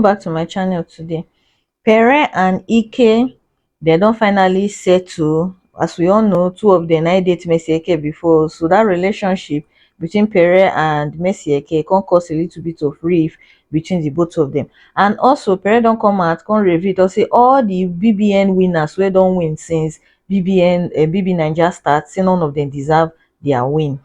back to my channel today. Pere and Ike, they don't finally settle. As we all know, two of them I date Messi Ike before, so that relationship between Pere and Messi Ike can cause a little bit of rift between the both of them. And also Pere don't come out, can reveal to say all the BBN winners wey don't win since BBNaija start, say none of them deserve their win.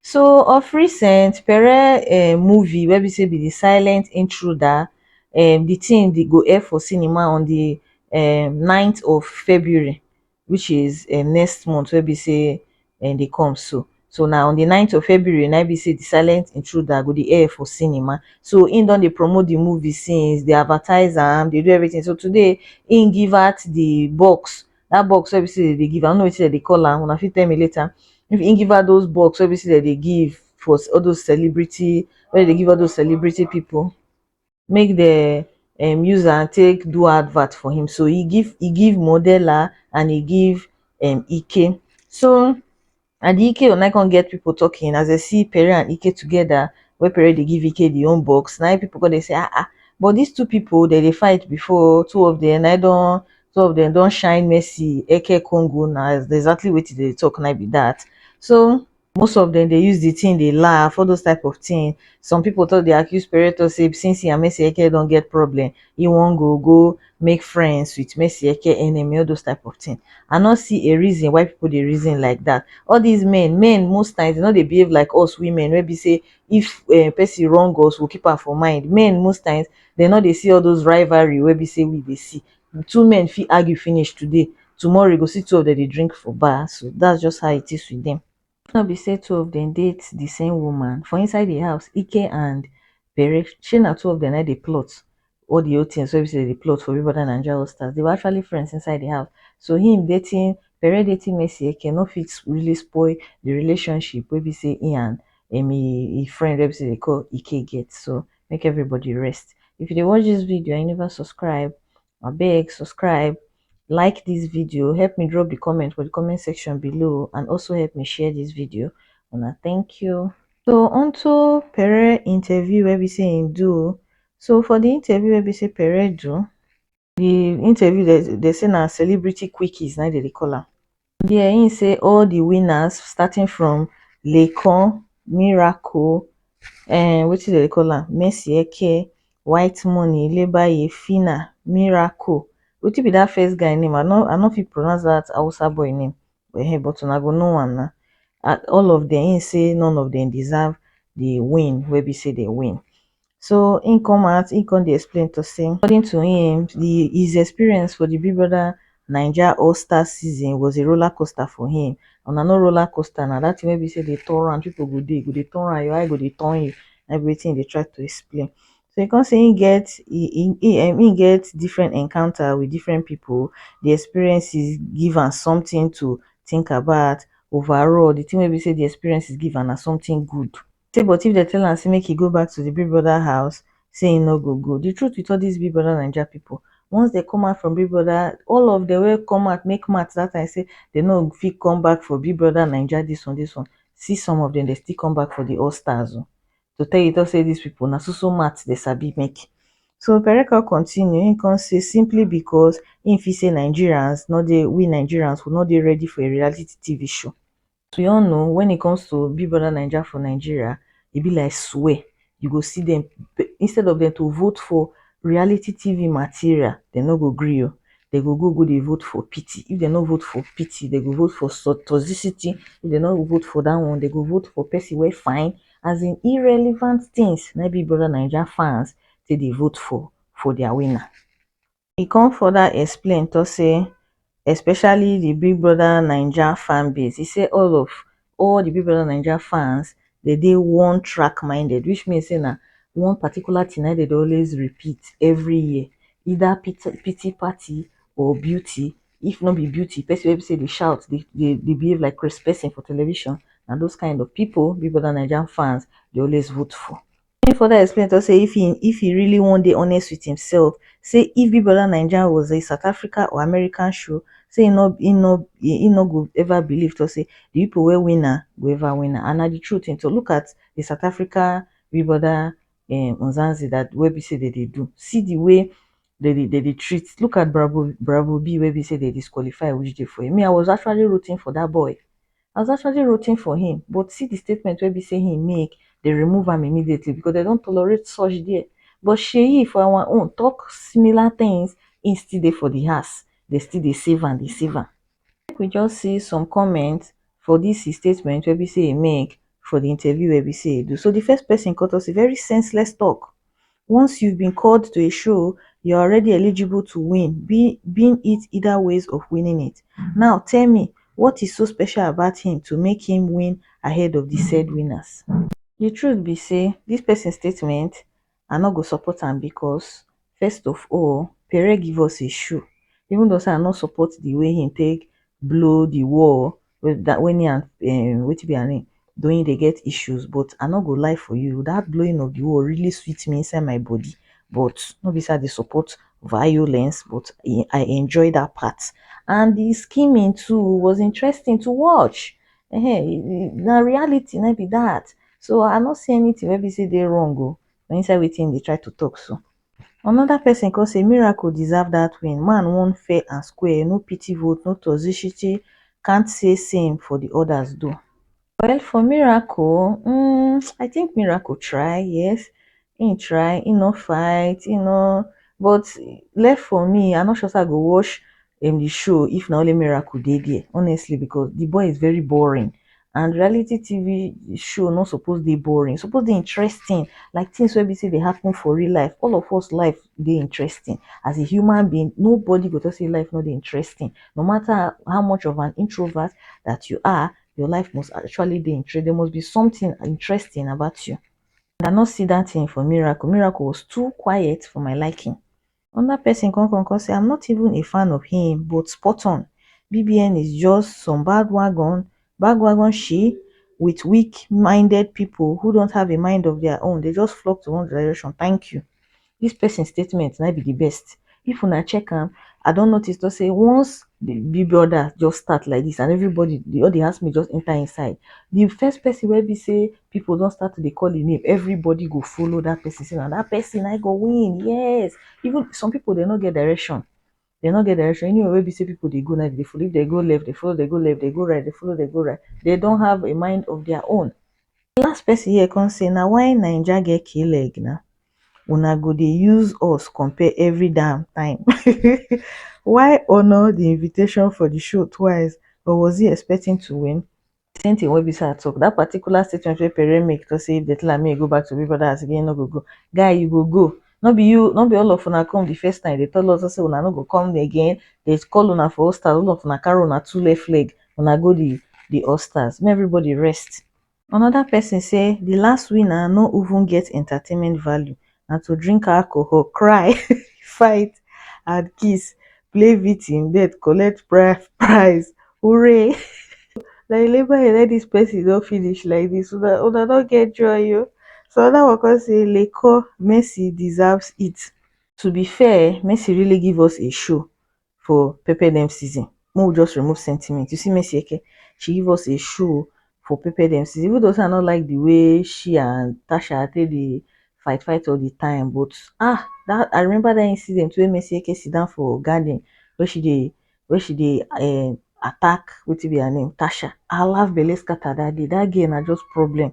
So of recent, Pere movie wey be say be the silent intruder, the thing dey go air for cinema on the 9th of February, which is next month wey be say dey come so. So now on the 9th of February, na be say the silent intruder go dey air for cinema. So im don dey promote the movie since, dey advertise am, dey do everything. So today im give out the box, that box wey be say dey give, I don't know wetin dem dey call am, una fit tell me later. If im give her those box wey be say dem dey give for all those celebrity, wey dey give all those celebrity people, make the use am take do advert for him. So he give Modella and he give Ike. So and the Ike una come get people talking as they see Pere and Ike together, where Pere dey give Ike the own box. Now people go dey say but these two people they fight before, two of them don't shine Messi Eke Congo. Now exactly what they talk now be that. So most of them they use the thing, they laugh, all those type of thing. Some people thought they accuse Pere to say since he and Messi Eke don't get problem, he won't go make friends with Messi Eke enemy, all those type of thing. I not see a reason why people they reason like that. All these men most times, they behave like us women. Where we say if person wrong us, we'll keep her for mind. Men most times they see all those rivalry where we say they see. Two men fit argue finish today, tomorrow you go see two of them they drink for bar. So that's just how it is with them. No be say two of them date the same woman for inside the house. Ike and Pere, shey na two of them na dey plot all the whole things wey be say dey plot for Big Brother Naija All Stars. They were actually friends inside the house. So him dating Pere dating Messi Eke no fit really spoil the relationship wey be say he and a friend wey be say they call Ike get. So make everybody rest. If you dey watch this video and you never subscribe, abeg subscribe, like this video, help me drop the comment for the comment section below, and also help me share this video. Una thank you. So onto Pere interview where we say him do. So for the interview where we say Pere do, the interview they say na celebrity quickies, now they call am. There he say all the winners starting from Lekon, Miracle, wetin they call am, Messi Eke, Whitemoney, Lebaye, Phyna, Miracle. Wetin be that first guy name? I no fit pronounce that Hausa boy name, but una go know one na. All of them, he say none of them deserve the win wey be say they win. So in come out, he come dey explain to say, according to him, his experience for the Big Brother Naija All Star season was a roller coaster for him. And no roller coaster now, that thing wey be say they turn around, people go dey turn around, your eye go dey turn you, everything they try to explain. So he can say he get different encounter with different people. The experiences give am something to think about. Overall, the thing wey be say the experience is given as something good. Say but if they tell am say make he go back to the Big Brother house, say he no go. The truth with all these Big Brother Naija people, once they come out from Big Brother, all of them will come out make maths that time say they no fit come back for Big Brother Naija, this one. See some of them they still come back for the All Stars. To tell you to say these people na so maths they sabi make. So Pere continue, he can say simply because if he say Nigerians, we Nigerians will not be ready for a reality TV show. So you all know when it comes to Big Brother Naija for Nigeria, it be like swear. You go see them, instead of them to vote for reality TV material, they no go gree you. They go they vote for pity. If they no vote for pity, they go vote for toxicity. If they no vote for that one, they go vote for person wey fine, as in irrelevant things. Maybe Brother Naija fans say they vote for their winner. He come further explain to say, especially the Big Brother Naija fan base, he say all the Big Brother Naija fans, they one track minded, which means say na one particular thing they always repeat every year, either pity party or beauty. If not be beauty, person wey say they shout, they behave like Chris person for television, and those kind of people Big Brother Naija fans they always vote for. He further explain to say if he really want dey honest with himself, say if Big Brother Naija was a South Africa or American show, say he no go ever believe to say the people wey winner go ever winner. And na the truth. And to look at the South Africa Big Brother Nzanzi that wey be say they do. See the way they treat. Look at Bravo B wey be say they disqualify which day for him. Me, I was actually rooting for that boy. I was actually rooting for him, but see the statement wey be say he make, they remove him immediately because they don't tolerate such there. But Sheyi for our own talk similar things, he still dey for the house. They still dey save and they save am. Make we just see some comments for this his statement wey be say he make for the interview wey be say he do. So the first person cut us a very senseless talk. Once you've been called to a show, you're already eligible to win, being it either ways of winning it. Now tell me, what is so special about him to make him win ahead of the said winners? The truth be say, this person statement, I no go support am because, first of all, Pere give us a shoe. Even though say I no support the way he take blow the wall with that when he and wetin be her name doing they get issues, but I no go lie for you, that blowing of the wall really sweet me inside my body. But no be say I dey support violence, but I enjoy that part. And the scheming too was interesting to watch. Na reality na be that. So I no see anything wey be say dey wrong for inside wetin dey try to talk so. Another person come say Miracle deserve that win. Man won fair and square, no pity vote, no toxicity. Can't say same for the others though. Well, for Miracle, I think Miracle try, yes. He try, he no fight, but left for me, I'm not sure I go watch the show if na only Miracle dey there, honestly, because the boy is very boring. And reality TV show not supposed dey boring, supposed dey interesting, like things wey be say they happen for real life. All of us life dey interesting. As a human being, nobody go to say life not dey interesting. No matter how much of an introvert that you are, your life must actually be interesting. There must be something interesting about you. And I not see that thing for Miracle. Miracle was too quiet for my liking. Another person come say, I'm not even a fan of him, but spot on. BBN is just some bagwagon she with weak-minded people who don't have a mind of their own. They just flock to one direction. Thank you. This person's statement might be the best. If una check am, I don't notice to say once the Big Brother just start like this and everybody, all the housemates just enter inside, the first person where we say people don't start to dey call the name, everybody go follow that person. Say, and that person I go win. Yes. Even some people they not get direction. They not get direction. Anyway, where we say people they go now, they follow. If they go left, they follow, they go left, they go right, they follow, they go right. They don't have a mind of their own. The last person here can say, now why Naija get kill leg now? Una go dey use us compare every damn time. Why honor the invitation for the show twice? Or was he expecting to win? Same thing wey be say I talk. That particular statement wey Pere make to say if they tell am make go back to Big Brother house again, no go. Guy, you go. Not be you, not be all of una come the first time. They tell us say una no go come again. They call una for Ostars, all of una carry una two left leg. Una go the Ostars. May everybody rest. Another person say the last winner no even get entertainment value. And to drink alcohol, cry, fight, and kiss, play victim, death, collect prize. Hooray! Like labor let this person don't finish like this. Una don't get joy, yo. So that one can say Leko Messi deserves it. To be fair, Messi really give us a show for Pepper Dem season. More just remove sentiment. You see Messi Eke, she give us a show for Pepper Dem season. Even though I not like the way she and Tasha take the fight all the time, but that I remember that incident where Messi Eke sit down for garden where she dey attack wetin be her name, Tasha. I laugh belle scatter that day. That girl na just problem.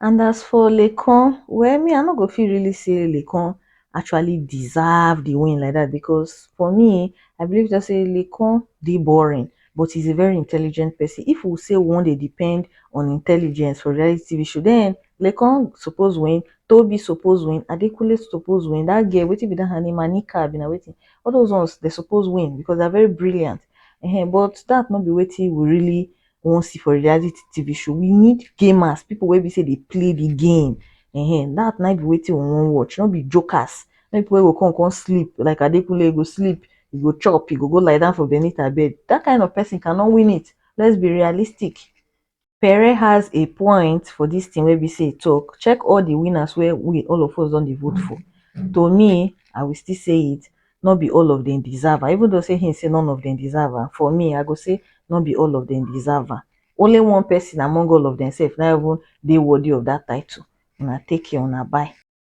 And as for Lekon, well, me, I no go feel really say Lekon actually deserve the win like that, because for me, I believe just say Lekon dey boring, but he's a very intelligent person. If we say one dey depend on intelligence for reality TV show, then Lekon suppose win, Toby suppose win, Adekunle suppose win, that girl, wetin be that her name, Anika, be na wetin, all those ones they suppose win because they're very brilliant. But that not be wetin we really wan see for reality TV show. We need gamers, people wey be say they play the game. That might be wetin we wan watch, not be jokers. No people wey go come sleep like Adekunle go sleep, he go chop, he go lie down for beneath bed. That kind of person cannot win it. Let's be realistic. Pere has a point for this thing where we say talk. Check all the winners where we all of us don't vote for. To me, I will still say it. Not be all of them deserve her. Even though say he say none of them deserve her. For me, I go say not be all of them deserve her. Only one person among all of themselves not even they worthy of that title. Una take care, una bye.